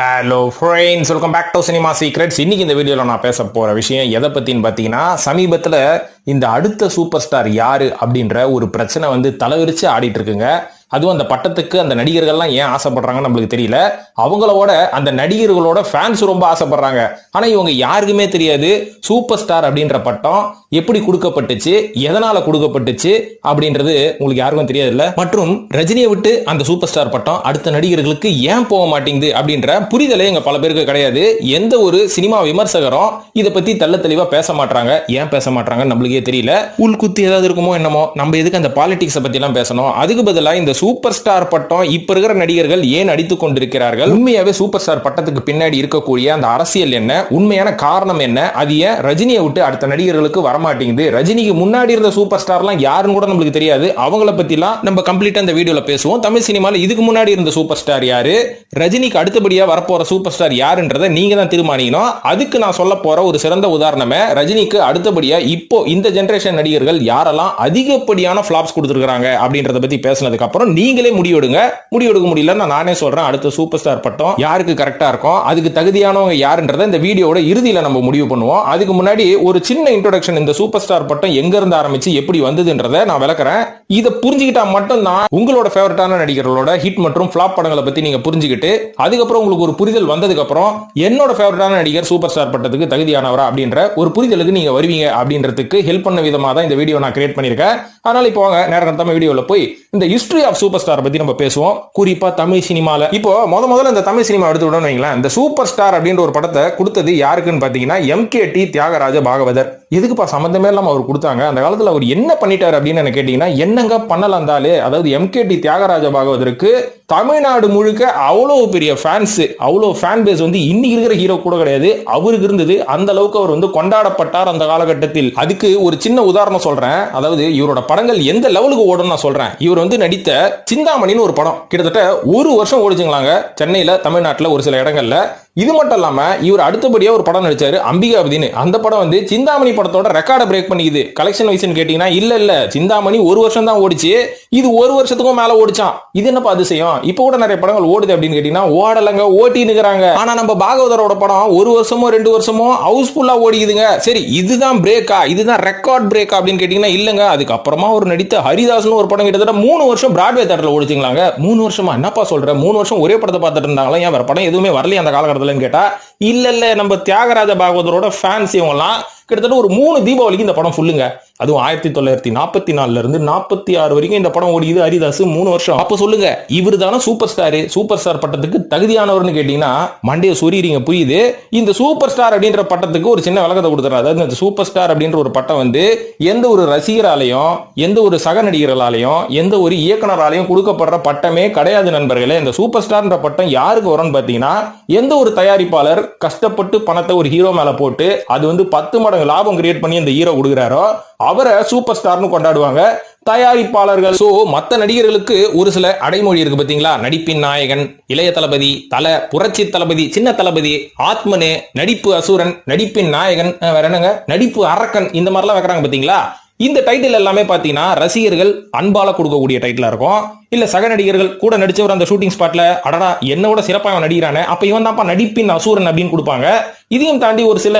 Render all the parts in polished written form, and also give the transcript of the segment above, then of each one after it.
Hello friends, welcome back to cinema secrets. இன்னைக்கு இந்த வீடியோவில் நான் பேச போகிற விஷயம் எதை பற்றின்னு பார்த்தீங்கன்னா, சமீபத்தில் இந்த அடுத்த சூப்பர் ஸ்டார் யாரு அப்படின்ற ஒரு பிரச்சனை தலைவிரிச்சு ஆடிட்டு இருக்குங்க. அதுவும் அந்த பட்டத்துக்கு அந்த நடிகர்கள்லாம் ஏன் ஆசைப்படுறாங்கன்னு நம்மளுக்கு தெரியல. அவங்களோட அந்த நடிகர்களோட ஃபேன்ஸ் ரொம்ப ஆசைப்படுறாங்க. ஆனா இவங்க யாருக்குமே தெரியாது சூப்பர் ஸ்டார் அப்படின்ற பட்டம் எப்படி கொடுக்கப்பட்டுச்சு, எதனால கொடுக்கப்பட்டுச்சு அப்படின்றது உங்களுக்கு யாருக்கும் தெரியாது இல்ல. மற்றும் ரஜினியை விட்டு அந்த சூப்பர் ஸ்டார் பட்டம் அடுத்த நடிகர்களுக்கு ஏன் போக மாட்டேங்குது அப்படின்ற புரிதலே எங்க பல பேருக்கு கிடையாது. எந்த ஒரு சினிமா விமர்சகரும் இதை பத்தி தெள்ள தெளிவா பேச மாட்டாங்க. ஏன் பேச மாட்டாங்கன்னு நம்மளுக்கே தெரியல. உள்குத்து ஏதாவது இருக்குமோ என்னமோ, நம்ம எதுக்கு அந்த பாலிடிக்ஸை பத்தி எல்லாம் பேசணும்? அதுக்கு பதிலாக இந்த சூப்பர் ஸ்டார் பட்டம் இப்ப இருக்கிற நடிகர்கள் ஏன் அடித்துக் கொண்டிருக்கிறார்கள், உண்மையாவே சூப்பர் ஸ்டார் பட்டத்துக்கு பின்னாடி இருக்கக்கூடிய அந்த அரசியல் என்ன, உண்மையான காரணம் என்ன, அது ஏன் ரஜினியை விட்டு அடுத்த நடிகர்களுக்கு வரமாட்டேங்குது, ரஜினிக்கு முன்னாடி இருந்த சூப்பர் ஸ்டார்லாம் யாருன்னு கூட நம்மளுக்கு தெரியாது. அவங்கள பத்திலாம் நம்ம கம்ப்ளீட்டா இந்த வீடியோல பேசுவோம். தமிழ் சினிமால இதுக்கு முன்னாடி இருந்த சூப்பர் ஸ்டார் யாரு, ரஜினிக்கு அடுத்தபடியா வரப்போற சூப்பர் ஸ்டார் யாருன்றதை நீங்க தான் தீர்மானிக்கணும். அதுக்கு நான் சொல்ல போற ஒரு சிறந்த உதாரணமே, ரஜினிக்கு அடுத்தபடியா இப்போ இந்த ஜெனரேஷன் நடிகர்கள் யாரெல்லாம் அதிகப்படியான ஃபிளாப்ஸ் கொடுத்திருக்காங்க அப்படின்றத பத்தி பேசினதுக்கு அப்புறம் நீங்களே முடிவெடுங்க. முடிவெடுக்க முடியல நானே சொல்றேன், அடுத்த சூப்பர் ஸ்டார் பட்டம் யாருக்கு கரெக்டா இருக்கும், அதுக்கு தகுதியானவங்க யாருன்றத இந்த வீடியோட இறுதியில நம்ம முடிவு பண்ணுவோம். அதுக்கு முன்னாடி ஒரு சின்ன இன்ட்ரோடக்ஷன், இந்த சூப்பர் ஸ்டார் பட்டம் எங்க இருந்து ஆரம்பிச்சு எப்படி வந்ததுன்றதை நான் விளக்குறேன். இதை புரிஞ்சுக்கிட்டா மட்டும் தான் உங்களோட ஃபேவரட்டான நடிகர்களோட ஹிட் மற்றும் ஃபிளாப் படங்களை பத்தி நீங்க புரிஞ்சுக்கிட்டு, அதுக்கப்புறம் உங்களுக்கு ஒரு புரிதல் வந்ததுக்கு அப்புறம் என்னோட ஃபேவரட்டான நடிகர் சூப்பர் ஸ்டார் பட்டத்துக்கு தகுதியானவரா அப்படின்ற ஒரு புரிதலுக்கு நீங்க வருவீங்க அப்படின்றதுக்கு ஹெல்ப் பண்ண விதமா தான் இந்த வீடியோ நான் கிரியேட் பண்ணிருக்கேன். அதனால இப்போ வாங்க நேரம் கடத்தாம வீடியோல போய் இந்த ஹிஸ்டரி ஆஃப் சூப்பர் ஸ்டார் பத்தி நம்ம பேசுவோம். குறிப்பா தமிழ் சினிமால இப்போ முதல்ல இந்த தமிழ் சினிமா எடுத்து விடணும் வைங்களேன். இந்த சூப்பர் ஸ்டார் அப்படின்ற ஒரு படத்தை கொடுத்தது யாருக்குன்னு பாத்தீங்கன்னா, எம்கேடி தியாகராஜ பாகவதர். எதுக்குப்பா சம்பந்தமே இல்லாம அவர் கொடுத்தாங்க? அந்த காலத்துல அவர் என்ன பண்ணிட்டாரு அப்படின்னு கேட்டீங்கன்னா, என்னங்க பண்ணலாம் இருந்தாலே, அதாவது எம்கேடி தியாகராஜ பாகவதற்கு தமிழ்நாடு முழுக்க அவ்வளவு பெரிய ஃபேன்ஸ், அவ்வளவு ஃபேன் பேஸ் இன்னைக்கு இருக்கிற ஹீரோ கூட கிடையாது, அவருக்கு இருந்தது. அந்த அளவுக்கு அவர் கொண்டாடப்பட்டார் அந்த காலகட்டத்தில். அதுக்கு ஒரு சின்ன உதாரணம் சொல்றேன். அதாவது இவரோட படங்கள் எந்த லெவலுக்கு ஓடும் நான் சொல்றேன். இவர் நடித்த சிந்தாமணின்னு ஒரு படம் கிட்டத்தட்ட ஒரு வருஷம் ஓடிச்சுங்களாங்க சென்னையில, தமிழ்நாட்டில் ஒரு சில இடங்கள்ல. இது மட்டும் இல்லாம இவர் அடுத்தபடியா ஒரு படம் நடிச்சாரு, அம்பிகாபதினு. அந்த படம் சிந்தாமணி படத்தோட ரெக்கார்டை பிரேக் பண்ணிக்குது. கலெக்ஷன் வைஸ்னு கேட்டீங்கன்னா, இல்ல சிந்தாமணி ஒரு வருஷம் தான் ஓடிச்சு, இது ஒரு வருஷத்துக்கும் மேல ஓடிச்சான். இது என்னப்பா அதிசயம்? இப்ப கூட நிறைய படங்கள் ஓடுது அப்படின்னு கேட்டீங்கன்னா, ஓடலங்க, ஓட்டினுக்கிறாங்க. ஆனா நம்ம பாகவதரோட படம் ஒரு வருஷமோ 2 வருஷமோ ஹவுஸ்ஃபுல்லா ஓடிக்குதுங்க. சரி, இதுதான் பிரேக்கா, இதுதான் ரெக்கார்ட் பிரேக்கா அப்படின்னு கேட்டீங்கன்னா இல்லங்க. அதுக்கப்புறமா ஒரு நடித்த ஹரிதாஸ்னு ஒரு படம் கிட்டத்தட்ட 3 வருஷம் பிராட்வே தியேட்டர்ல ஓடிச்சுங்களாங்க. 3 வருஷமா? என்னப்பா சொல்ற? 3 வருஷம் ஒரே படத்தை பார்த்துட்டு இருந்தாங்களா? ஏன் வேற படம் எதுவுமே வரலையா அந்த காலகட்டத்தில் கேட்டா, இல்ல நம்ம தியாகராஜ பாகவதரோட ஃபேன்ஸ் இவங்கலாம் கிட்டத்தட்ட ஒரு 3 தீபாவளிக்கு இந்த படம் ஃபுல்லுங்க. அதுவும் 1944 இருந்து 46 வரைக்கும் இந்த படம் ஓடிக்குது. ஹரிதாஸ் 3 வருஷம். அப்ப சொல்லுங்க, இவரு தானே சூப்பர் ஸ்டார்? சூப்பர் ஸ்டார் பட்டத்துக்கு தகுதியானவர்னு கேட்டீங்கன்னா மண்டைய சொறீங்க. புரியுது? இந்த சூப்பர் ஸ்டார் அப்படின்ற பட்டத்துக்கு ஒரு சின்ன விளக்கத்தை கொடுத்துறாரு. அதாவது இந்த சூப்பர் ஸ்டார் அப்படின்ற ஒரு பட்டம் எந்த ஒரு ரசிகராலையும், எந்த ஒரு சக நடிகர்களாலையும், எந்த ஒரு இயக்குனராலையும் கொடுக்கப்படுற பட்டமே கிடையாது நண்பர்களே. இந்த சூப்பர் ஸ்டார்ன்ற பட்டம் யாருக்கு வரும்னு பாத்தீங்கன்னா, எந்த ஒரு தயாரிப்பாளர் கஷ்டப்பட்டு பணத்தை ஒரு ஹீரோ மேல போட்டு அது 10 மடங்கு லாபம் கிரியேட் பண்ணி அந்த ஹீரோ கொடுக்குறாரோ அவரை சூப்பர் ஸ்டார்னு கொண்டாடுவாங்க தயாரிப்பாளர்கள். சோ மத்த நடிகர்களுக்கு ஒரு சில அடைமொழி இருக்கு பாத்தீங்களா? நடிப்பின் நாயகன், இளைய தளபதி, புரட்சி தளபதி, சின்ன தளபதி, ஆத்மனே, நடிப்பு அசுரன், நடிப்பின் நாயகன், வேற என்னங்க, நடிப்பு அரக்கன், இந்த மாதிரிலாம் வைக்கிறாங்க பாத்தீங்களா? இந்த டைட்டில் எல்லாமே பாத்தீங்கன்னா ரசிகர்கள் அன்பால கொடுக்கக்கூடிய டைட்டிலா இருக்கும். இல்ல சக நடிகர்கள் கூட நடிச்சவர் அந்த ஷூட்டிங் ஸ்பாட்ல, அடடா என்னோட சிறப்பா அவன் நடிக்கிறானே, அப்ப இவன் தான்ப்பா நடிப்பின் அசூரன் அப்படின்னு கொடுப்பாங்க. இதையும் தாண்டி ஒரு சில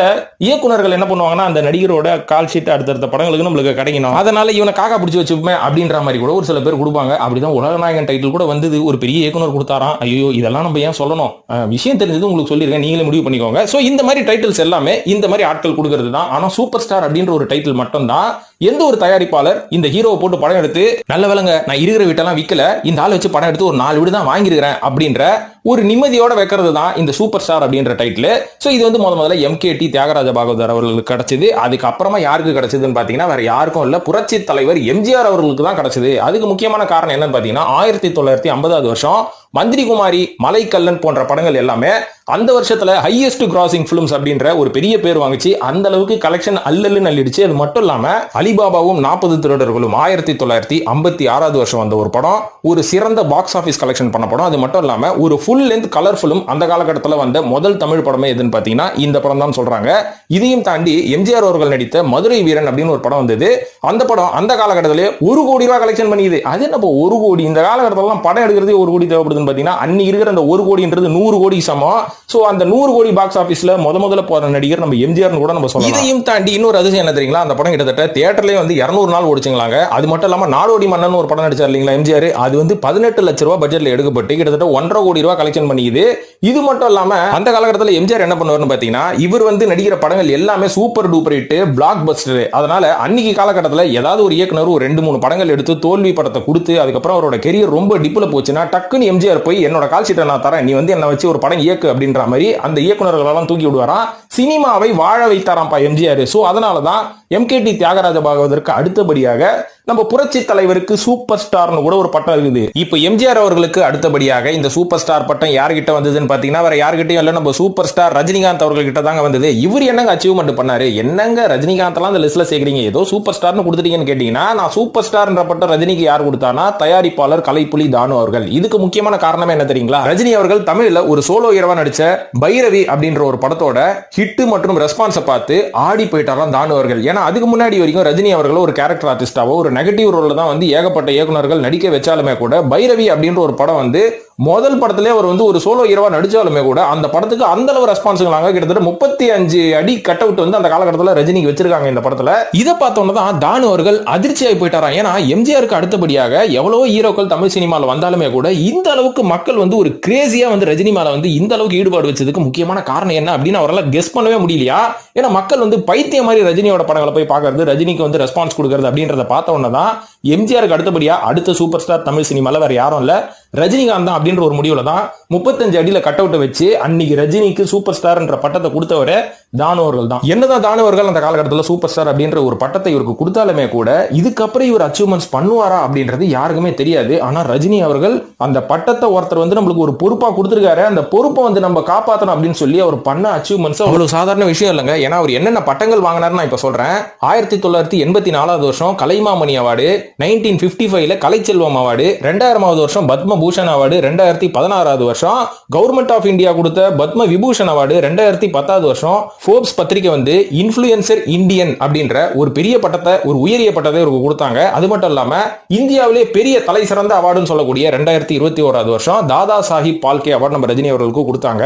இயக்குனர்கள் என்ன பண்ணுவாங்கன்னா, அந்த நடிகரோட கால் ஷீட் அடுத்தடுத்த படங்களுக்கு நம்மளுக்கு கிடைக்கணும், அதனால இவனை காக்கா பிடிச்சி வச்சுப்போமே அப்படின்ற மாதிரி கூட ஒரு சில பேர் கொடுப்பாங்க. அப்படிதான் உலகநாயகன் டைட்டில் கூட வந்தது, ஒரு பெரிய இயக்குனர் கொடுத்தாராம். ஐயோ இதெல்லாம் நம்ம ஏன் சொல்லணும்? விஷயம் தெரிஞ்சது உங்களுக்கு சொல்லிருக்கேன், நீங்களே முடிவு பண்ணிக்கோங்க. சோ இந்த மாதிரி டைட்டில்ஸ் எல்லாமே இந்த மாதிரி ஆட்கள் கொடுக்கிறது தான். ஆனா சூப்பர் ஸ்டார் அப்படின்ற ஒரு டைட்டில் மட்டும் தான் எந்த ஒரு தயாரிப்பாளர் இந்த ஹீரோவை போட்டு படம் எடுத்து, நல்ல வேலைங்க நான் இருக்கிற வீட்டெல்லாம் விக்கல, இந்த ஆள் வச்சு படம் எடுத்து ஒரு 4 வீடு தான் வாங்கிருக்கிறேன் அப்படின்ற ஒரு நிம்மதியோட வைக்கிறது தான் இந்த சூப்பர் ஸ்டார் அப்படின்ற டைட்டில். சோ இது முதல்ல எம்கேடி தியாகராஜ பாகவதர் அவர்களுக்கு கிடைச்சது. அதுக்கப்புறமா யாருக்கு கிடைச்சதுன்னு பாத்தீங்கன்னா வேற யாருக்கும் இல்ல, புரட்சி தலைவர் எம்ஜிஆர் அவர்களுக்கு தான் கிடைச்சது. அதுக்கு முக்கியமான காரணம் என்னன்னு பாத்தீங்கன்னா, 1950 வருஷம் மந்திரி குமாரி, மலைக்கல்லன் போன்ற படங்கள் எல்லாமே அந்த வருஷத்துல ஹையஸ்ட் கிராசிங் பிலிம்ஸ் அப்படின்ற ஒரு பெரிய பேர் வாங்கிச்சு. அந்த அளவுக்கு கலெக்ஷன் அல்லல்னு அள்ளிடுச்சு. அது மட்டும் இல்லாம அலிபாபாவும் 40 திருடர்களும் 1956 வருஷம் வந்த ஒரு படம், ஒரு சிறந்த பாக்ஸ் ஆபீஸ் கலெக்ஷன் பண்ண படம். அது மட்டும் இல்லாம ஒரு ஃபுல் லென்த் கலர் பிலிம் அந்த காலகட்டத்தில் வந்த முதல் தமிழ் படமே எதுன்னு பாத்தீங்கன்னா இந்த படம் தான் சொல்றாங்க. இதையும் தாண்டி எம்ஜிஆர் அவர்கள் நடித்த மதுரை வீரன் அப்படின்னு ஒரு படம் வந்தது. அந்த படம் அந்த காலகட்டத்திலே 1 கோடி ரூபாய் கலெக்ஷன் பண்ணியது. அது என்ன 1 கோடி? இந்த காலகட்டத்தில் படம் எடுக்கிறது 1 கோடி தேவைப்படுது சொல்லுதுன்னு பாத்தீங்கன்னா அன்னைக்கு இருக்கிற அந்த 1 கோடின்றது 100 கோடி சமம். சோ அந்த 100 கோடி பாக்ஸ் ஆபீஸ்ல முதல்ல போற நடிகர் நம்ம எம்ஜிஆர் கூட நம்ம சொல்லலாம். இதையும் தாண்டி இன்னொரு அதிசயம் என்ன தெரியுங்களா, அந்த படம் கிட்டத்தட்ட தியேட்டர்லயே வந்து 200 நாள் ஓடிச்சுங்களாங்க. அது மட்டும் இல்லாம நாடோடி மன்னன் ஒரு படம் நடிச்சார் இல்லீங்களா எம்ஜிஆர், அது வந்து 18 லட்சம் ரூபாய் பட்ஜெட்ல எடுக்கப்பட்டு கிட்டத்தட்ட 1.5 கோடி ரூபாய் கலெக்ஷன் பண்ணிக்குது. இது மட்டும் இல்லாம அந்த காலகட்டத்தில் எம்ஜிஆர் என்ன பண்ணுவார்னு பாத்தீங்கன்னா, இவர் வந்து நடிக்கிற படங்கள் எல்லாமே super duper hit, black Bastar. அதனால அன்னைக்கு காலகட்டத்தில் ஏதாவது ஒரு இயக்குனர் ஒரு 2-3 படங்கள் எடுத்து தோல்வி படத்தை கொடுத்து அதுக்கப்புறம் அவரோட கெரியர் ரொம்ப டிப்ல போச்சுன்னா டக்குன்னு எம்ஜிஆர் போய் என்னோட கால் ஷீட்டை நான் தரேன், நீ வந்து என்ன வச்சு ஒரு படம் இயக்கு அப்படின்ற மாதிரி அந்த இயக்குநர்களெல்லாம் தூக்கி விடுவாராம். சினிமாவை வாழ வைத்தாராம்பா எம்ஜிஆர். சோ அதனாலதான் எம்கேடி தியாகராஜ பாகவதற்கு அடுத்தபடியாக நம்ம புரட்சி தலைவருக்கு சூப்பர் ஸ்டார்னு கூட ஒரு பட்டம் இருக்குது. இப்போ எம்ஜிஆர் அவர்களுக்கு அடுத்தபடியாக இந்த சூப்பர் ஸ்டார் பட்டம் யார்கிட்ட வந்ததுன்னு பாத்தீங்கன்னா வேற யார்கிட்டயும் இல்ல, நம்ம சூப்பர் ஸ்டார் ரஜினிகாந்த் அவர்கிட்ட தாங்க வந்தது. இவர் என்னங்க அச்சீவ்மெண்ட் பண்ணாரு, என்னங்க ரஜினிகாந்த் எல்லாம் இந்த லிஸ்ட்ல சேர்க்கிறீங்க, ஏதோ சூப்பர் ஸ்டார்னு கொடுத்துட்டீங்கன்னு கேட்டீங்கன்னா, நான் சூப்பர் ஸ்டார்ன்ற பட்டம் ரஜினிக்கு யார் கொடுத்தானா, தயாரிப்பாளர் கலைப்புலி தானு அவர்கள். இதுக்கு முக்கியமான காரணம் என்ன தெரியுங்களா, ரஜினி அவர்கள் தமிழ்ல ஒரு சோலோ ஹீரோவா நடிச்ச பைரவி அப்படின்ற ஒரு படத்தோட ஹிட் மற்றும் ரெஸ்பான்ஸை பார்த்து ஆடி போயிட்டாராம் தானு அவர்கள். ஏன்னா அதுக்கு முன்னாடி வரைக்கும் ரஜினி அவர்கள் ஒரு கேரக்டர் ஆர்டிஸ்டாவோ ஒரு நெகட்டிவ் ரோல்ல தான் வந்து ஏகப்பட்ட இயக்குனர்கள் நடிக்க வச்சாலுமே கூட பைரவி அப்படின்ற ஒரு படம் வந்து முதல் படத்திலே அவர் வந்து ஒரு சோலோ ஹீரோவா நடிச்சாலுமே கூட அந்த படத்துக்கு அந்த அளவு ரெஸ்பான்ஸ்ங்களாங்க. கிட்டத்தட்ட 35 அடி கட் அவுட் வந்து அந்த காலகட்டத்தில் ரஜினிக்கு வச்சிருக்காங்க இந்த படத்துல. இதை பார்த்தோன்னு தான் தானு அவர்கள் அதிர்ச்சியாகி போயிட்டாராம். ஏன்னா எம்ஜிஆருக்கு அடுத்தபடியாக எவ்வளவோ ஹீரோக்கள் தமிழ் சினிமாவில் வந்தாலுமே கூட இந்த அளவுக்கு மக்கள் வந்து ஒரு கிரேசியா வந்து ரஜினி மேல வந்து இந்த அளவுக்கு ஈடுபாடு வச்சதுக்கு முக்கியமான காரணம் என்ன அப்படின்னு அவரால் கெஸ் பண்ணவே முடியலையா. ஏன்னா மக்கள் வந்து பைத்தியம் மாதிரி ரஜினியோட படங்களை போய் பார்க்கறது, ரஜினிக்கு வந்து ரெஸ்பான்ஸ் கொடுக்கறது அப்படின்றத பார்த்த உடனே தான் எம்ஜிஆருக்கு அடுத்தபடியா அடுத்த சூப்பர் ஸ்டார் தமிழ் சினிமால வேற யாரும் இல்ல ரஜினிகாந்த் தான் அப்படின்ற ஒரு முடிவுல தான் 35 அடியில கட் அவுட் வச்சு அன்னைக்கு ரஜினிக்கு சூப்பர் ஸ்டார் என்ற பட்டத்தை கொடுத்தவரே தானு அவர்கள் தான். என்னதான் தானு அவர்கள் அந்த காலகட்டத்தில் சூப்பர் ஸ்டார் அப்படின்ற ஒரு பட்டத்தை இவருக்கு கொடுத்தாலுமே கூட இதுக்கப்புறம் இவர் அச்சீவ்மெண்ட்ஸ் பண்ணுவாரா அப்படின்றது யாருக்குமே தெரியாது. ஆனா ரஜினி அவர்கள் அந்த பட்டத்தை ஒருத்தர் வந்து நம்மளுக்கு ஒரு பொறுப்பா கொடுத்திருக்காரு, அந்த பொறுப்பை வந்து நம்ம காப்பாற்றணும் அப்படின்னு சொல்லி அவர் பண்ண அச்சீவ்மெண்ட்ஸ் அவ்வளவு சாதாரண விஷயம் இல்லைங்க. ஏன்னா அவர் என்னென்ன பட்டங்கள் வாங்கினார் நான் இப்ப சொல்றேன். 1984 வருஷம் கலைமாமணி அவார்டு, 1955 கலைச்செல்வம் அவார்டு, 2000 வருஷம் பத்ம பூஷன் அவார்டு, 2016 வருஷம் கவர்மெண்ட் ஆஃப் இந்தியா கொடுத்த பத்ம விபூஷன் அவார்டு, 2010 வருஷம் ஃபோர்ப்ஸ் பத்திரிகை வந்து இன்ஃப்ளூயன்சர் இந்தியன் அப்படின்ற ஒரு பெரிய பட்டத்தை, ஒரு உயரிய பட்டத்தை இவருக்கு கொடுத்தாங்க. அது மட்டும் இல்லாம இந்தியாவிலே பெரிய தலை சிறந்த அவார்டுன்னு சொல்லக்கூடிய 2021 வருஷம் தாதா சாஹிப் பால்கே அவார்டு நம்ம ரஜினி அவர்களுக்கு கொடுத்தாங்க.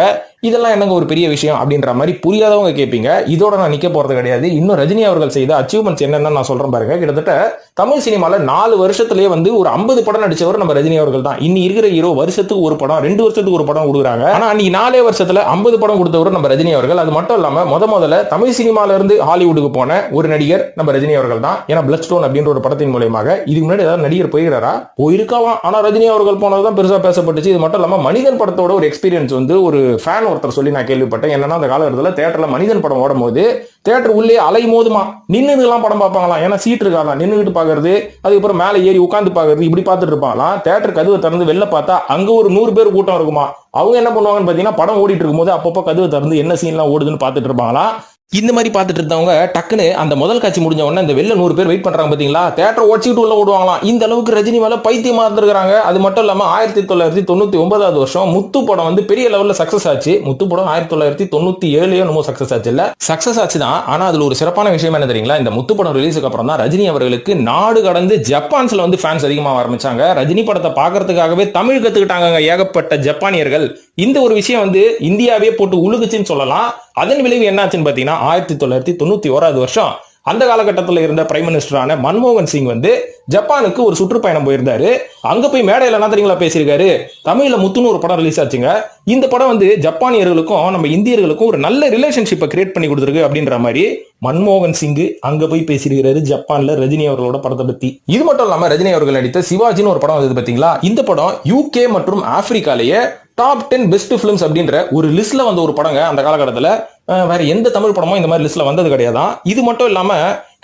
இதெல்லாம் என்னங்க ஒரு பெரிய விஷயம் அப்படின்ற மாதிரி புரியாதவங்க கேட்பீங்க. இதோட நான் நிக்க போறது கிடையாது. இன்னும் ரஜினி அவர்கள் செய்த அச்சீவ்மெண்ட்ஸ் என்னன்னு நான் சொல்றேன் பாருங்க. கிட்டத்தட்ட தமிழ் சினிமால 4 வருஷத்திலேயே வந்து ஒரு 50 படம் நடிச்சவர் நம்ம ரஜினி அவர்கள் தான். இன்னி இருக்கிற ஹீரோ வருஷத்துக்கு ஒரு படம், 2 வருஷத்துக்கு ஒரு படம் கொடுக்குறாங்க. ஆனா அன்னைக்கு 4 வருஷத்துல 50 படம் கொடுத்தவர் நம்ம ரஜினி அவர்கள். அது மட்டும் இல்லாம முதல்ல தமிழ் சினிமால இருந்து ஹாலிவுட்டுக்கு போன ஒரு நடிகர் நம்ம ரஜினி அவர்கள் தான். ஏன்னா பிளட் ஸ்டோன் அப்படின்ற ஒரு படத்தின் மூலமாக இதுக்கு முன்னாடி ஏதாவது நடிகர் போயிருக்காரா, போயிருக்கலாம். ஆனா ரஜினி அவர்கள் போனதுதான் பெருசா பேசப்பட்டுச்சு. இது மட்டும் இல்லாம மனிதன் படத்தோட ஒரு எக்ஸ்பீரியன்ஸ் வந்து ஒரு ஃபேன் ஒருத்தர் சொல்லி நான் கேள்விப்பட்டேன். என்னன்னா அந்த காலகட்டத்தில் தியேட்டர்ல மனிதன் படம் ஓடும் போது தியேட்டர் உள்ளே அலை மோதுமா, நின்னுலாம் படம் பார்ப்பாங்களாம். ஏன்னா சீட் இருக்காதான், நின்னுட்டு பாக்குறது, அதுக்கப்புறம் மேலே ஏறி உட்காந்து பாக்குறது, இப்படி பார்த்துட்டு இருப்பாங்களாம். தியேட்டர் கதவை திறந்து வெளில பார்த்தா அங்க ஒரு 100 பேர் கூட்டம் இருக்குமா. அவங்க என்ன பண்ணுவாங்கன்னு பாத்தீங்கன்னா படம் ஓடிட்டு இருக்கும் போது அப்பப்போ கதவை திறந்து என்ன சீன்லாம் ஓடுதுன்னு பார்த்துட்டு இருப்பாங்களாம். இந்த மாதிரி பார்த்துட்டு இருந்தவங்க டக்குன்னு அந்த முதல் காட்சி முடிஞ்ச உடனே இந்த வெளில 100 பேர் வெயிட் பண்றாங்க பாத்தீங்களா, தியேட்டர் ஓடிச்சிட்டு உள்ள ஓடுவாங்களாம். இந்த அளவுக்கு ரஜினி மேல பைத்தியமா இருந்திருக்காங்க. அது மட்டும் இல்லாம 1999 வருஷம் முத்து படம் வந்து பெரிய லெவல்ல சக்சஸ் ஆச்சு. முத்து படம் 1997 சக்சஸ் ஆச்சு இல்ல, சக்சஸ் ஆச்சு தான். ஆனா அதுல ஒரு சிறப்பான விஷயம் என்ன தெரியுங்களா, இந்த முத்து படம் ரிலீஸுக்கு அப்புறம் தான் ரஜினி அவர்களுக்கு நாடு கடந்து ஜப்பான்ஸ்ல வந்து ஃபேன்ஸ் அதிகமாக ஆரம்பிச்சாங்க. ரஜினி படத்தை பாக்குறதுக்காகவே தமிழ் கத்துக்கிட்டாங்க ஏகப்பட்ட ஜப்பானியர்கள். இந்த ஒரு விஷயம் வந்து இந்தியாவே போட்டு உழுகுச்சுன்னு சொல்லலாம். அதன் விளைவு என்னாச்சுன்னு பாத்தீங்கன்னா 1991 வருஷம் அந்த காலகட்டத்தில் இருந்த பிரைம் மினிஸ்டரான மன்மோகன் சிங் வந்து ஜப்பானுக்கு ஒரு சுற்றுப்பயணம் போயிருந்தாரு. அங்க போய் மேடையில என்ன தெரியுங்களா பேசியிருக்காரு, தமிழ்ல முத்துன்னு ஒரு படம் ரிலீஸ் ஆச்சுங்க, இந்த படம் வந்து ஜப்பானியர்களுக்கும் நம்ம இந்தியர்களுக்கும் ஒரு நல்ல ரிலேஷன்ஷிப்பை கிரியேட் பண்ணி கொடுத்துருக்கு அப்படின்ற மாதிரி மன்மோகன் சிங் அங்க போய் பேசியிருக்காரு ஜப்பான்ல ரஜினி அவர்களோட படத்தை பத்தி. இது மட்டும் இல்லாம ரஜினி அவர்கள் நடித்த சிவாஜின்னு ஒரு படம் வந்தது பாத்தீங்களா, இந்த படம் UK மற்றும் ஆப்பிரிக்காலேயே டாப் 10 பெஸ்ட் பிலிம்ஸ் அப்படின்ற ஒரு லிஸ்ட்ல வந்த ஒரு படங்க. அந்த காலகட்டத்தில் வேற எந்த தமிழ் படமும் இந்த மாதிரி லிஸ்ட்ல வந்தது கிடையாதான். இது மட்டும் இல்லாம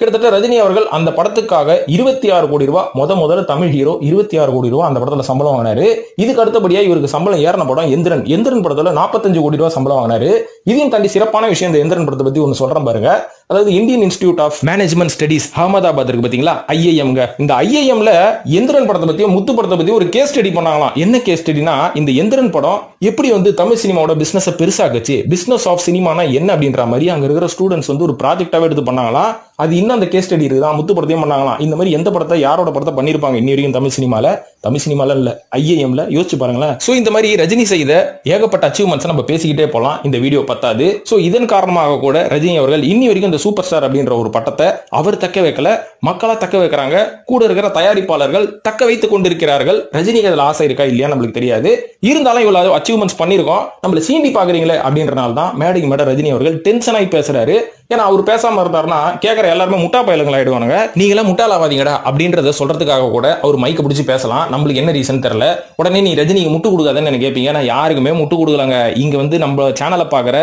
கிட்டத்தட்ட ரஜினி அவர்கள் அந்த படத்துக்காக 26 கோடி ரூபாய் முதல்ல தமிழ் ஹீரோ 26 கோடி ரூபாய் அந்த படத்துல சம்பளம் வாங்கினாரு. இதுக்கு அடுத்தபடியா இவருக்கு சம்பளம் ஏறின படம் எந்திரன் படத்துல 45 கோடி ரூபாய் சம்பளம் வாங்கினாரு. இதையும் தாண்டி சிறப்பான விஷயம் இந்த எந்திரன் படத்தை பத்தி ஒன்னு சொல்றேன் பாருங்க. அதாவது Indian Institute of Management Studies Ahmedabad இருக்கு பாத்தீங்களா, ஐஐஎம்ங்க. இந்த ஐஐஎம்ல எந்திரன் படத்தை பத்தியும் முத்து படத்தை பத்தியும் ஒரு கேஸ் ஸ்டடி பண்ணாங்களாம். என்ன கேஸ் ஸ்டடினா, இந்த எந்திரன் படம் எப்படி வந்து தமிழ் சினிமாவோட பிசினஸ் பெருசாக்குச்சு, பிசினஸ் ஆஃப் சினிமானா என்ன அப்படின்ற மாதிரி அங்க இருக்கிற ஸ்டூடெண்ட்ஸ் வந்து ஒரு ப்ராஜெக்டாவே எடுத்து பண்ணாங்களாம். அது இன்னும் அந்த கேஸ் ஸ்டடி இருக்குதான், முத்து படத்தையும் பண்ணாங்களாம். இந்த மாதிரி எந்த படத்தை யாரோட படத்தை பண்ணிருப்பாங்க இன்னி வரைக்கும் தமிழ் சினிமால இல்ல, ஐஏஎம்ல யோசிச்சு பாருங்களேன். சோ இந்த மாதிரி ரஜினி செய்த ஏகப்பட்ட அச்சீவ்மெண்ட்ஸ் நம்ம பேசிக்கிட்டே போலாம், இந்த வீடியோ பத்தாது. சோ இதன் காரணமாக கூட ரஜினி அவர்கள் இன்னி வரைக்கும் இந்த சூப்பர் ஸ்டார் அப்படின்ற ஒரு பட்டத்தை அவர் தக்க வைக்கல, மக்களா தக்க வைக்கிறாங்க, கூட இருக்கிற தயாரிப்பாளர்கள் தக்க வைத்துக் கொண்டிருக்கிறார்கள். ரஜினிக்கு அதுல ஆசை இருக்கா இல்லையா நம்மளுக்கு தெரியாது. இருந்தாலும் இவ்வளவு அச்சீவ்மெண்ட்ஸ் பண்ணிருக்கோம், நம்மள சீண்டி பாக்குறீங்களே அப்படின்றனால தான் மேடைக்கு மேட ரஜினி அவர்கள் டென்ஷன் ஆகி பேசுறாரு. ஏன்னா அவர் பேசாம இருந்தாருன்னா கேட்கற எல்லாருமே முட்டா பயலுங்கள் ஆயிடுவானுங்க. நீங்களாம் முட்டாளாவாதீங்கடா அப்படின்றத சொல்றதுக்காக கூட அவர் மைக்க பிடிச்சி பேசலாம். நம்மளுக்கு என்ன ரீசன் தெரியல. உடனே நீ ரஜினிக்கு முட்டு கொடுக்காதன்னு எனக்கு கேட்பீங்க. நான் யாருக்குமே முட்டு கொடுக்கலங்க. இங்க வந்து நம்ம சேனலை பாக்குற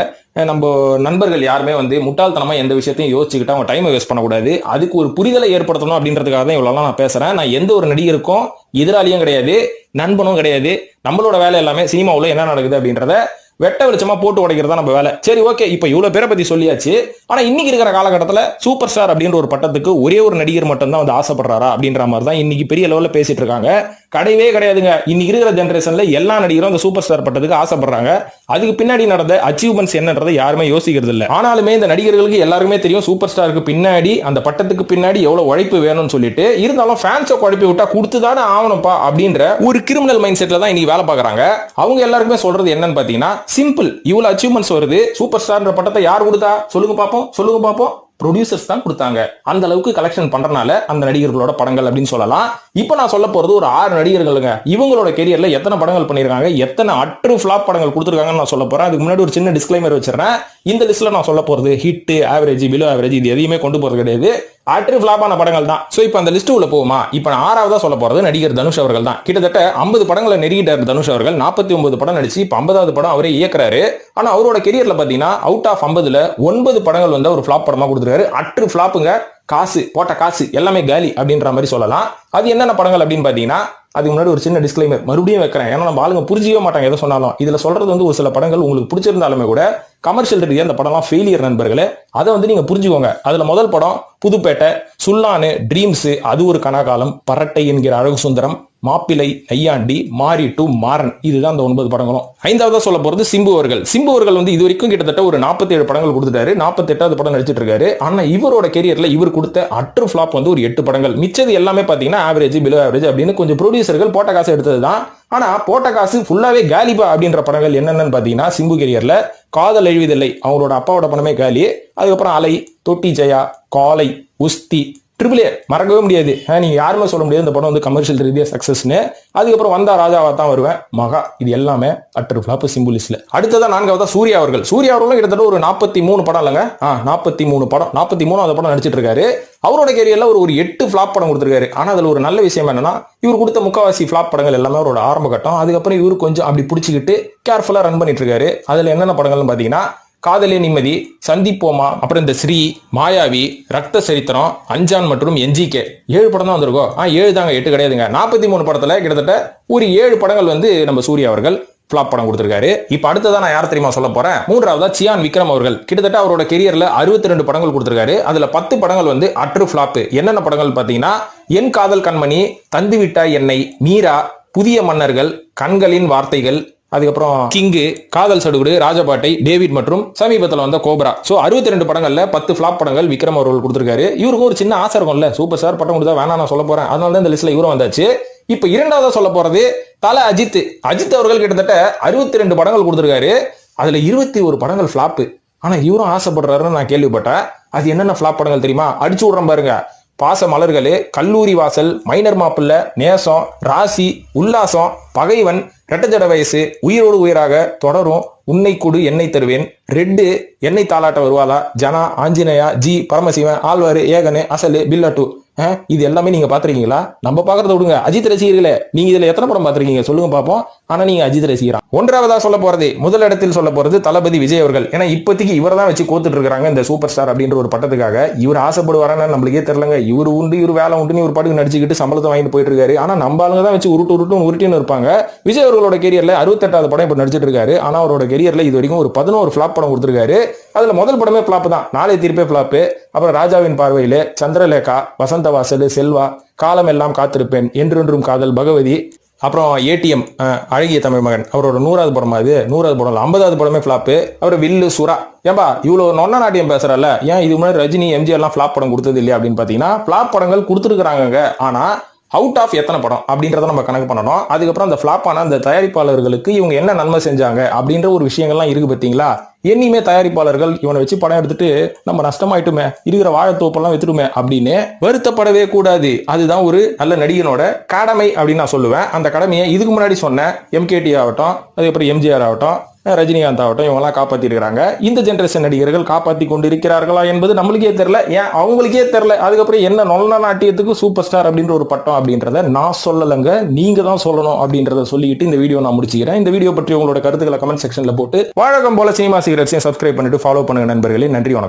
நம்ம நண்பர்கள் யாருமே வந்து முட்டாள்தனமா எந்த விஷயத்தையும் யோசிச்சுக்கிட்டு அவங்க டைமை வேஸ்ட் பண்ணக்கூடாது. அதுக்கு ஒரு புரிதலை ஏற்படுத்தணும் அப்படின்றதுக்காக தான் இவ்வளவு நான் பேசுறேன். நான் எந்த ஒரு நடிகருக்கும் எதிராளியும் கிடையாது, நண்பனும் கிடையாது. நம்மளோட வேலை எல்லாமே சினிமாவுல என்ன நடக்குது அப்படின்றத வெட்ட வெளிச்சமா போட்டு உடைக்கிறதா நம்ம வேலை. சரி, ஓகே, இப்ப இவ்வளவு பேரை பத்தி சொல்லியாச்சு. ஆனா இன்னைக்கு இருக்கிற காலகட்டத்தில் சூப்பர் ஸ்டார் அப்படின்ற ஒரு பட்டத்துக்கு ஒரே ஒரு நடிகர் மட்டும் தான் வந்து ஆசைப்படுறாரா அப்படின்ற மாதிரி தான் இன்னைக்கு பெரிய லெவல்ல பேசிட்டு இருக்காங்க. கிடையவே கிடையாதுங்க. இன்னைக்கு இருக்கிற ஜெனரேஷன்ல எல்லா நடிகரும் அந்த சூப்பர் ஸ்டார் பட்டத்துக்கு ஆசைப்படுறாங்க. அதுக்கு பின்னாடி நடந்த அச்சீவ்மெண்ட்ஸ் என்னன்றதை யாருமே யோசிக்கிறது இல்லை. ஆனாலுமே இந்த நடிகர்களுக்கு எல்லாருக்குமே தெரியும் சூப்பர் ஸ்டாருக்கு பின்னாடி, அந்த பட்டத்துக்கு பின்னாடி எவ்வளவு உழைப்பு வேணும்னு சொல்லிட்டு. இருந்தாலும் ஃபேன்ஸை குழப்பி விட்டா கொடுத்துதானே ஆகணும்ப்பா அப்படின்ற ஒரு கிரிமினல் மைண்ட் செட்ல தான் இன்னைக்கு வேலை பார்க்கறாங்க. அவங்க எல்லாருக்குமே சொல்றது என்னன்னு பாத்தீங்கன்னா, சிம்பிள். இவ்வளவு அச்சீவ்மெண்ட்ஸ் வருது, சூப்பர் ஸ்டார் பட்டத்தை யார் கொடுத்தா சொல்லுங்க பாப்போம். ப்ரொடியூசர்ஸ் தான் கொடுத்தாங்க. அந்த அளவுக்கு கலெக்ஷன் பண்றனால அந்த நடிகர்களோட படங்கள் அப்படின்னு சொல்லலாம். இப்போ நான் சொல்ல போறது ஒரு 6 நடிகர்களுங்க. இவங்களோட கெரியர்ல எத்தனை படங்கள் பண்ணிருக்காங்க, எத்தனை அட்ரு ஃபிளாப் படங்கள் கொடுத்துருக்காங்கன்னு நான் சொல்ல போறேன். அதுக்கு முன்னாடி ஒரு சின்ன டிஸ்க்ளைமர் வச்சிருக்கேன். இந்த லிஸ்ட்ல நான் சொல்ல போறது ஹிட், ஆவரேஜ், பிலோ ஆவரேஜ் இது எதையுமே கொண்டு போறது கிடையாது. அட்ரு ஃபிளாப்பான படங்கள் தான். சோ இப்போ அந்த லிஸ்ட் உள்ள போகுமா? இப்போ நான் 6வதா சொல்ல போறது நடிகர் தனுஷ் அவர்கள் தான். கிட்டத்தட்ட 50 படங்களை நெருங்கிட்டார் தனுஷ் அவர்கள். 49 படம் நடிச்சு இப்போ 50வது படம் அவரே இயக்குறாரு. ஆனா அவரோட கெரியர்ல பாத்தீங்கன்னா அவுட் ஆஃப் 50ல 9 படங்கள் வந்து ஒரு ஃபிளாப் படமா கொடுத்துருக்காரு. அட்ரு ஃபிளாப்புங்க. காசு போட்ட காசு எல்லாமே காலி அப்படின்ற மாதிரி சொல்லலாம். அது என்னென்ன படங்கள் அப்படின்னு பாத்தீங்கன்னா, அதுக்கு முன்னாடி ஒரு சின்ன டிஸ்க்ளைமர் மறுபடியும் வைக்கிறேன். ஏன்னா நம்ம ஆளுங்க புரிஞ்சிக்கவே மாட்டாங்க எதை சொன்னாலும். இதுல சொல்றது வந்து ஒரு சில படங்கள் உங்களுக்கு பிடிச்சிருந்தாலுமே கூட கமர்ஷியல் ரீதியா அந்த படம்லாம் ஃபெயிலியர் நண்பர்களே. அதை வந்து நீங்க புரிஞ்சுக்கோங்க. அதுல முதல் படம் புதுப்பேட்டை, சுல்லானு, ட்ரீம்ஸ், அது ஒரு கனாகாலம், பரட்டை என்கிற அழகு சுந்தரம், மாப்பிளை, நையாண்டி, மாரி டு மாறன், இதுதான் அந்த 9 படங்களும். 5வதா சொல்ல போறது சிம்பு அவர்கள். சிம்பு அவர்கள் வந்து இது வரைக்கும் கிட்டத்தட்ட ஒரு 47 படங்கள் கொடுத்துட்டாரு. 48வது படம் நடிச்சிட்டு இருக்காரு. ஆனா இவரோட கெரியர்ல இவர் கொடுத்த அட்ரு ஃபிளாப் வந்து ஒரு 8 படங்கள். மிச்சது எல்லாமே பாத்தீங்கன்னா ஆவரேஜ், பிலோ ஆவரேஜ் அப்படின்னு கொஞ்சம் ப்ரொடியூசர்கள் போட்ட காசு எடுத்ததுதான். ஆனா போட்ட காசு ஃபுல்லாவே காலிபா அப்படின்ற படங்கள் என்னென்னு பாத்தீங்கன்னா, சிம்பு கெரியர்ல காதல் அழிவதில்லை, அவங்களோட அப்பாவோட படமே காலி. அதுக்கப்புறம் அலை, தொட்டி ஜெயா, காலை, உஸ்தி, ட்ரிபிள் ஏ மறக்கவே முடியாது. நீங்க யாருமே சொல்ல முடியாது இந்த படம் வந்து கமர்ஷியல் ரீதியா சக்சஸ்னு. அதுக்கப்புறம் வந்தா ராஜாவா தான் வருவேன், மகா, இது எல்லாமே அட்டர் ஃபிளாப் சிம்புலிஸ்ட்ல. அடுத்ததான் 4வதா சூர்யா அவர்கள். சூர்யா அவர்களும் கிட்டத்தட்ட ஒரு 43 படம் இல்லைங்க, 43 படம், 43வது படம் நடிச்சிட்டு இருக்காரு. அவரோட கேரியர்ல ஒரு 8 ஃபிளாப் படம் கொடுத்திருக்காரு. ஆனா அதுல ஒரு நல்ல விஷயம் என்னன்னா, இவர் கொடுத்த முக்காவாசி ஃபிளாப் படங்கள் எல்லாமே அவரோட ஆரம்ப கட்டம். அதுக்கப்புறம் இவரு கொஞ்சம் அப்படி பிடிச்சிக்கிட்டு கேர்ஃபுல்லா ரன் பண்ணிட்டு இருக்காரு. அதுல என்னென்ன படங்கள்னு பாத்தீங்கன்னா, காதலே நிம்மதி, சந்திப்போமா, அப்புறம் இந்த ஸ்ரீ, மாயாவி, ரத்த சரித்திரம், அஞ்சான் மற்றும் என்ஜிகே, 7 படம் தான் வந்திருக்கோம். 7 தாங்க, 8 கிடையாதுங்க. 43 படத்துல கிட்டத்தட்ட ஒரு 7 படங்கள் வந்து நம்ம சூர்யா அவர்கள் ஃபிளாப் படம் கொடுத்திருக்காரு. இப்ப அடுத்ததான் நான் யார் தெரியுமா சொல்ல போறேன்? 3வதா சியான் விக்ரம் அவர்கள். கிட்டத்தட்ட அவரோட கெரியர்ல 62 படங்கள் கொடுத்திருக்காரு. அதுல 10 படங்கள் வந்து அட்ரு ஃபிளாப். என்னென்ன படங்கள் பாத்தீங்கன்னா, என் காதல் கண்மணி, தந்துவிட்டா என்னை, மீரா, புதிய மன்னர்கள், கண்களின் வார்த்தைகள், அதுக்கப்புறம் கிங்கு, காதல் சடுகுடு, ராஜபாட்டை, டேவிட் மற்றும் சமீபத்தில் வந்த கோப்ரா. சோ 62 படங்கள்ல 10 ஃபிளாப் படங்கள் விக்ரம் அவர்கள் கொடுத்திருக்காரு. இவருக்கு ஒரு சின்ன ஆசை இருக்கும்ல, சூப்பர் ஸ்டார் பட்டம் கொடுத்தா வேணா நான் சொல்ல போறேன், அதனால தான் இந்த லிஸ்ட்ல இவரும் வந்தாச்சு. இப்ப 2வதா சொல்ல போறது தல அஜித். அஜித் அவர்கள் கிட்டத்தட்ட 62 படங்கள் கொடுத்திருக்காரு. அதுல 21 படங்கள் ஃபிளாப். ஆனா இவரும் ஆசைப்படுறாருன்னு நான் கேள்விப்பட்டேன். அது என்னென்ன ஃபிளாப் படங்கள் தெரியுமா? அடிச்சு விடுறேன் பாருங்க. பாச மலர்களே, கல்லூரி வாசல், மைனர் மாப்பிள்ள, நேசம், ராசி, உல்லாசம், பகைவன், ரெட்டஜட வயசு, உயிரோடு உயிராக, தொடரும், உன்னை கூடு என்னை தருவேன், ரெட்டு, என்னை தாளாட்ட வருவாளா, ஜனா, ஆஞ்சநேயா, ஜி, பரமசிவன், ஆழ்வாரு, ஏகனு, அசலு, பில்லட்டு, இது எல்லாமே நீங்க பாத்திருக்கீங்களா? நம்ம பாக்குறத விடுங்க, அஜித் ரசிகர்களே, நீங்க இதுல எத்தனை படம் பாத்திருக்கீங்க சொல்லுங்க பாப்போம். ஆனா நீங்க அஜித் ரசிகரா? 1வதா சொல்ல போறது, முதல் இடத்தில் சொல்ல போறது தளபதி விஜய் அவர்கள். ஏன்னா இப்போதைக்கு இவரை தான் வச்சு கோத்துட்டு இருக்காங்க இந்த சூப்பர் ஸ்டார் அப்படின்ற ஒரு பட்டத்துக்காக. இவர் ஆசைப்படுவாரான்னு நம்மளுக்கே தெரியலங்க. இவர் உண்டு, இவர் வேலை உண்டுன்னு இவர் பாட்டுக்கு நடிச்சுக்கிட்டு சம்பளத்தை வாங்கிட்டு போயிட்டு இருக்காரு. ஆனா நம்ம ஆளுங்க தான் வச்சு உருட்டுன்னு இருப்பாங்க. விஜய் அவர்களோட கெரியர்ல 68வது படம் இப்ப நடிச்சிட்டு இருக்காரு. ஆனா அவரோட கெரியர்ல இது வரைக்கும் ஒரு 11 ஃபிளாப் படம் கொடுத்திருக்காரு. அதுல முதல் படமே பிளாப் தான், நாளை தீர்ப்பே பிளாப்பு. அப்புறம் ராஜாவின் பார்வையிலே, சந்திரலேகா, வசந்த வாசல், செல்வா, காலம் எல்லாம் காத்திருப்பேன், என்றென்றும் காதல், பகவதி, அப்புறம் ஏடிஎம், அழகிய தமிழ் மகன், அவரோட 100வது படமா இது, 100வது படம் 50வது படமே பிளாப்பு. அப்புறம் வில்லு, சுறா. ஏன்பா இவ்வளவு நொன்ன நாட்டியம் பேசுறல, ஏன் இது முன்னாடி ரஜினி, எம்ஜிஆர் எல்லாம் பிளாப் படம் கொடுத்தது இல்லையா அப்படின்னு பாத்தீங்கன்னா, பிளாப் படங்கள் கொடுத்துருக்காங்க. ஆனா அவுட் ஆஃப் எத்தனை படம் அப்படின்றத நம்ம கணக்கு பண்ணணும். அதுக்கப்புறம் அந்த ஃபிளாப் ஆன அந்த தயாரிப்பாளர்களுக்கு இவங்க என்ன நன்மை செஞ்சாங்க அப்படின்ற ஒரு விஷயங்கள்லாம் இருக்கு பாத்தீங்களா. என்னையுமே தயாரிப்பாளர்கள் இவனை வச்சு படம் எடுத்துட்டு நம்ம நஷ்டமாயிட்டுமே, இருக்கிற வாழைத்தோப்பெல்லாம் வித்துடுமே அப்படின்னு வருத்தப்படவே கூடாது. அதுதான் ஒரு நல்ல நடிகனோட கடமை அப்படின்னு நான் சொல்லுவேன். அந்த கடமையை இதுக்கு முன்னாடி சொன்ன எம்கேடி ஆகட்டும், அதுக்கப்புறம் எம்ஜிஆர் ஆகட்டும், ரஜினிகாந்த் ஆகட்டும், இவங்கெல்லாம் காப்பாத்தி இருக்கிறாங்க. இந்த ஜெனரேஷன் நடிகர்கள் காப்பாத்தி கொண்டு இருக்கிறார்களா என்பது நம்மளுக்கே தெரியல, ஏன் அவங்களுக்கே தெரியல. அதுக்கப்புறம் என்ன நொல்ல நாட்டியத்துக்கு சூப்பர் ஸ்டார் அப்படின்ற ஒரு பட்டம் அப்படின்றத நான் சொல்லலைங்க, நீங்க தான் சொல்லணும் அப்படின்றத சொல்லிட்டு இந்த வீடியோ நான் முடிச்சுக்கிறேன். இந்த வீடியோ பற்றி உங்களோட கருத்துக்களை கமெண்ட் செக்ஷன்ல போட்டு, வழக்கம் போல சினிமா சீக்ரெட்ஸையும் சப்ஸ்கிரைப் பண்ணிட்டு ஃபாலோ பண்ணுங்க நண்பர்களே. நன்றி, வணக்கம்.